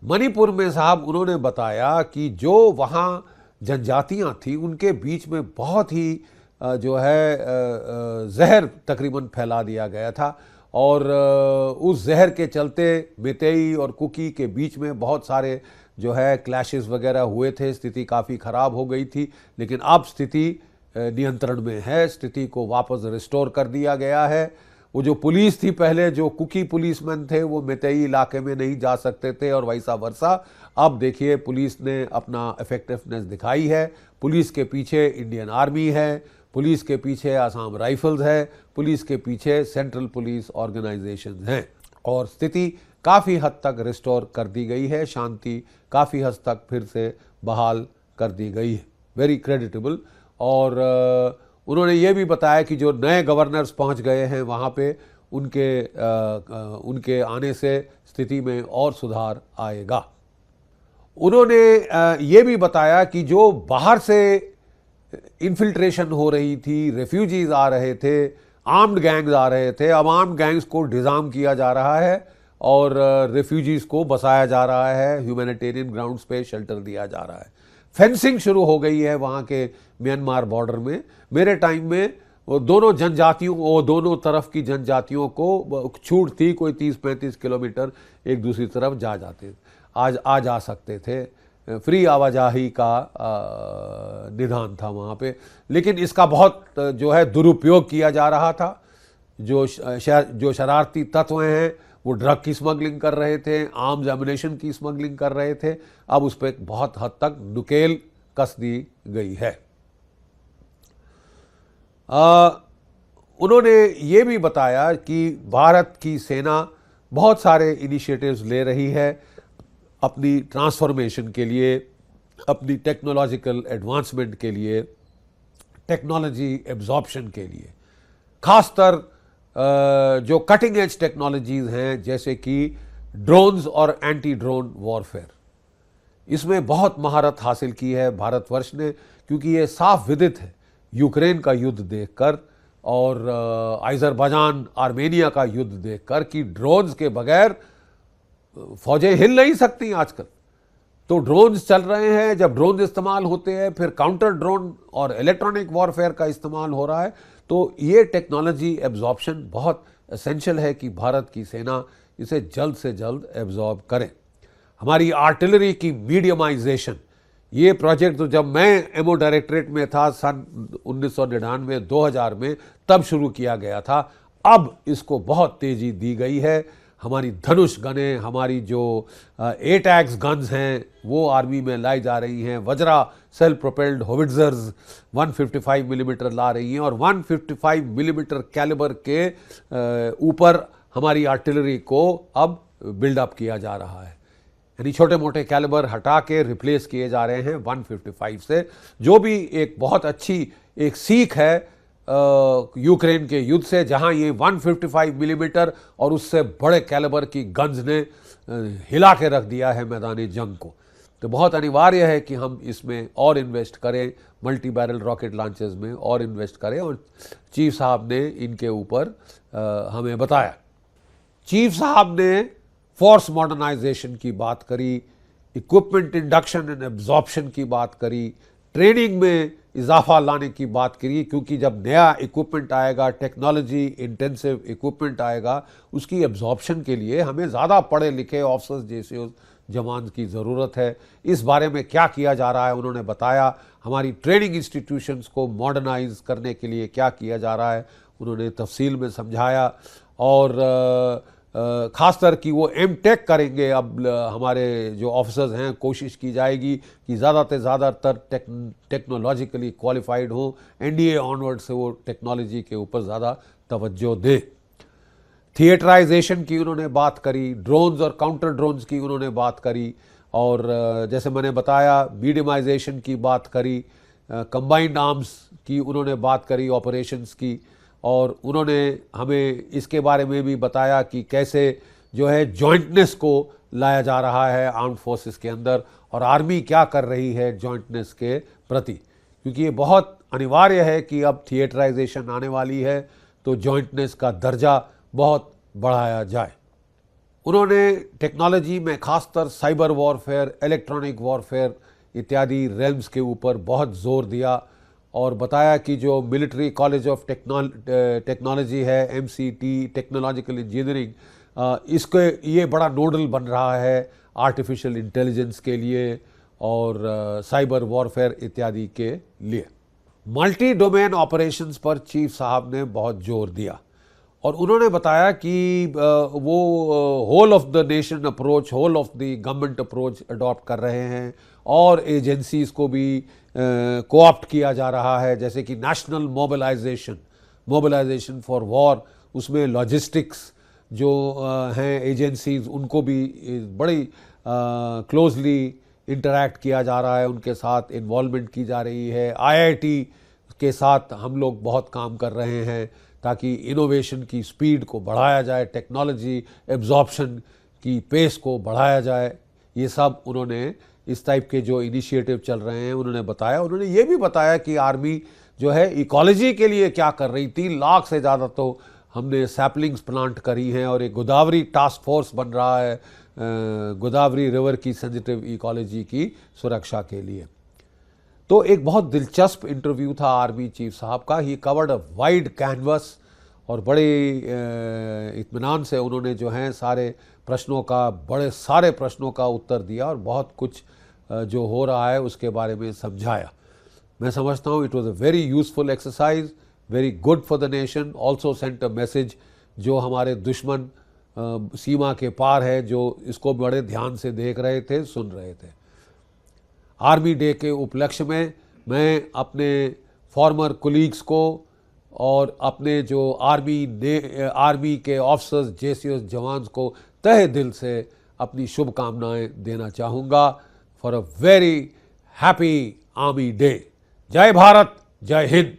मणिपुर में साहब उन्होंने बताया कि जो वहाँ जनजातियाँ थी उनके बीच में बहुत ही जो है जहर तकरीबन फैला दिया गया था और उस जहर के चलते मेतेई और कुकी के बीच में बहुत सारे जो है क्लैशेस वगैरह हुए थे। स्थिति काफ़ी ख़राब हो गई थी, लेकिन अब स्थिति नियंत्रण में है। स्थिति को वापस रिस्टोर कर दिया गया है। वो जो पुलिस थी पहले, जो कुकी पुलिसमैन थे वो मेतेई इलाके में नहीं जा सकते थे और वैसा वर्षा। अब देखिए पुलिस ने अपना इफेक्टिवनेस दिखाई है। पुलिस के पीछे इंडियन आर्मी है, पुलिस के पीछे आसाम राइफल्स है, पुलिस के पीछे सेंट्रल पुलिस ऑर्गेनाइजेशन हैं और स्थिति काफ़ी हद तक रिस्टोर कर दी गई है। शांति काफ़ी हद तक फिर से बहाल कर दी गई है। Very creditable. और उन्होंने ये भी बताया कि जो नए गवर्नर्स पहुंच गए हैं वहाँ पे उनके आने से स्थिति में और सुधार आएगा। उन्होंने ये भी बताया कि जो बाहर से इन्फिल्ट्रेशन हो रही थी, रेफ्यूजीज आ रहे थे, आर्म्ड गैंग्स आ रहे थे, अब आर्म्ड गैंग्स को डिज़ार्म किया जा रहा है और रेफ्यूजीज को बसाया जा रहा है, ह्यूमैनिटेरियन ग्राउंड्स पे शेल्टर दिया जा रहा है। फेंसिंग शुरू हो गई है वहाँ के म्यांमार बॉर्डर में। मेरे टाइम में वो दोनों तरफ की जनजातियों को छूट थी, कोई 30-35 किलोमीटर एक दूसरी तरफ जाते आज आ जा सकते थे। फ्री आवाजाही का निदान था वहाँ पे, लेकिन इसका बहुत जो है दुरुपयोग किया जा रहा था। जो शरारती तत्व हैं वो ड्रग की स्मगलिंग कर रहे थे, आर्म्स एमुनेशन की स्मगलिंग कर रहे थे। अब उस पर बहुत हद तक नुकेल कस दी गई है। उन्होंने ये भी बताया कि भारत की सेना बहुत सारे इनिशिएटिव्स ले रही है अपनी ट्रांसफॉर्मेशन के लिए, अपनी टेक्नोलॉजिकल एडवांसमेंट के लिए, टेक्नोलॉजी एब्जॉर्प्शन के लिए। खासतर जो कटिंग एज टेक्नोलॉजीज हैं जैसे कि ड्रोन्स और एंटी ड्रोन वॉरफेयर, इसमें बहुत महारत हासिल की है भारतवर्ष ने, क्योंकि ये साफ विदित है यूक्रेन का युद्ध देखकर और अज़रबैजान आर्मेनिया का युद्ध देखकर कि ड्रोन्स के बगैर फौजें हिल नहीं सकती आजकल। तो ड्रोन्स चल रहे हैं, जब ड्रोन इस्तेमाल होते हैं फिर काउंटर ड्रोन और इलेक्ट्रॉनिक वॉरफेयर का इस्तेमाल हो रहा है। तो ये टेक्नोलॉजी एब्जॉर्प्शन बहुत एसेंशियल है कि भारत की सेना इसे जल्द से जल्द एब्जॉर्ब करे। हमारी आर्टिलरी की मीडियमाइजेशन, ये प्रोजेक्ट तो जब मैं एमओ डायरेक्टरेट में था सन 1999-2000 में तब शुरू किया गया था। अब इसको बहुत तेज़ी दी गई है। हमारी धनुष गनें, हमारी जो एटैक्स गन्स हैं वो आर्मी में लाई जा रही हैं। Vajra self propelled howitzers 155 millimetre ला रही हैं और 155 मिलीमीटर कैलिबर के ऊपर हमारी आर्टिलरी को अब बिल्डअप किया जा रहा है। यानी छोटे मोटे कैलिबर हटा के रिप्लेस किए जा रहे हैं 155 से, जो भी एक बहुत अच्छी एक सीख है यूक्रेन के युद्ध से, जहां ये 155 मिलीमीटर और उससे बड़े कैलिबर की गन्स ने हिला के रख दिया है मैदानी जंग को। तो बहुत अनिवार्य है कि हम इसमें और इन्वेस्ट करें, मल्टी बैरल रॉकेट लॉन्चर्स में और इन्वेस्ट करें, और चीफ साहब ने इनके ऊपर हमें बताया। चीफ साहब ने फोर्स मॉडर्नाइजेशन की बात करी, इक्विपमेंट इंडक्शन एंड एब्जॉर्प्शन की बात करी, ट्रेनिंग में इजाफा लाने की बात करी, क्योंकि जब नया इक्विपमेंट आएगा, टेक्नोलॉजी इंटेंसिव इक्विपमेंट आएगा, उसकी एब्जॉर्प्शन के लिए हमें ज़्यादा पढ़े लिखे ऑफिसर्स जैसे जवान की ज़रूरत है। इस बारे में क्या किया जा रहा है उन्होंने बताया। हमारी ट्रेनिंग इंस्टीट्यूशंस को मॉडर्नाइज करने के लिए क्या किया जा रहा है उन्होंने तफसील में समझाया। और ख़ासतर कि वो एमटेक करेंगे। अब हमारे जो ऑफिसर्स हैं, कोशिश की जाएगी कि ज़्यादा से ज़्यादातर टेक्नोलॉजिकली क्वालिफाइड हों, एनडीए ऑनवर्ड से वो टेक्नोलॉजी के ऊपर ज़्यादा तवज्जो दें। थिएटराइजेशन की उन्होंने बात करी, ड्रोन्स और काउंटर ड्रोन्स की उन्होंने बात करी, और जैसे मैंने बताया मीडियमाइजेशन की बात करी, कंबाइंड आर्म्स की उन्होंने बात करी, ऑपरेशंस की। और उन्होंने हमें इसके बारे में भी बताया कि कैसे जो है जॉइंटनेस को लाया जा रहा है आर्म्ड फोर्सेस के अंदर, और आर्मी क्या कर रही है जॉइंटनेस के प्रति, क्योंकि ये बहुत अनिवार्य है कि अब थिएटराइजेशन आने वाली है तो जॉइंटनेस का दर्जा बहुत बढ़ाया जाए। उन्होंने टेक्नोलॉजी में खासकर साइबर वॉरफेयर, इलेक्ट्रॉनिक वॉरफेयर इत्यादि रेल्म्स के ऊपर बहुत जोर दिया और बताया कि जो मिलिट्री कॉलेज ऑफ टेक्नोलॉजी है, MCT, टेक्नोलॉजिकल इंजीनियरिंग, इसके ये बड़ा नोडल बन रहा है आर्टिफिशियल इंटेलिजेंस के लिए और साइबर वॉरफेयर इत्यादि के लिए। मल्टी डोमेन ऑपरेशंस पर चीफ साहब ने बहुत जोर दिया और उन्होंने बताया कि वो whole of the nation approach, whole of the government approach adopt कर रहे हैं और एजेंसीज को भी कोऑप्ट किया जा रहा है, जैसे कि नेशनल मोबिलाइजेशन फॉर वॉर, उसमें लॉजिस्टिक्स जो हैं एजेंसीज, उनको भी बड़ी क्लोजली इंटरैक्ट किया जा रहा है, उनके साथ इन्वॉल्वमेंट की जा रही है। IIT के साथ हम लोग बहुत काम कर रहे हैं ताकि इनोवेशन की स्पीड को बढ़ाया जाए, टेक्नोलॉजी एब्जॉर्प्शन की पेस को बढ़ाया जाए। ये सब उन्होंने इस टाइप के जो इनिशिएटिव चल रहे हैं उन्होंने बताया। उन्होंने ये भी बताया कि आर्मी जो है इकोलॉजी के लिए क्या कर रही, 3 लाख से ज़्यादा तो हमने सैपलिंग्स प्लांट करी हैं और एक गोदावरी टास्क फोर्स बन रहा है गोदावरी रिवर की सेंसिटिव इकोलॉजी की सुरक्षा के लिए। तो एक बहुत दिलचस्प इंटरव्यू था आर्मी चीफ साहब का। ही कवर्ड अ वाइड कैनवस और बड़े इत्मीनान से उन्होंने जो हैं सारे प्रश्नों का, बड़े सारे प्रश्नों का उत्तर दिया और बहुत कुछ जो हो रहा है उसके बारे में समझाया। मैं समझता हूँ it was a very useful exercise, very good for the nation, also sent a message जो हमारे दुश्मन सीमा के पार है, जो इसको बड़े ध्यान से देख रहे थे, सुन रहे थे। आर्मी डे के उपलक्ष्य में मैं अपने फॉर्मर कोलीग्स को और अपने जो आर्मी के ऑफिसर्स, JCOs, जवान्स को तहे दिल से अपनी शुभकामनाएं देना चाहूँगा for a very happy army day. जय भारत, जय हिंद।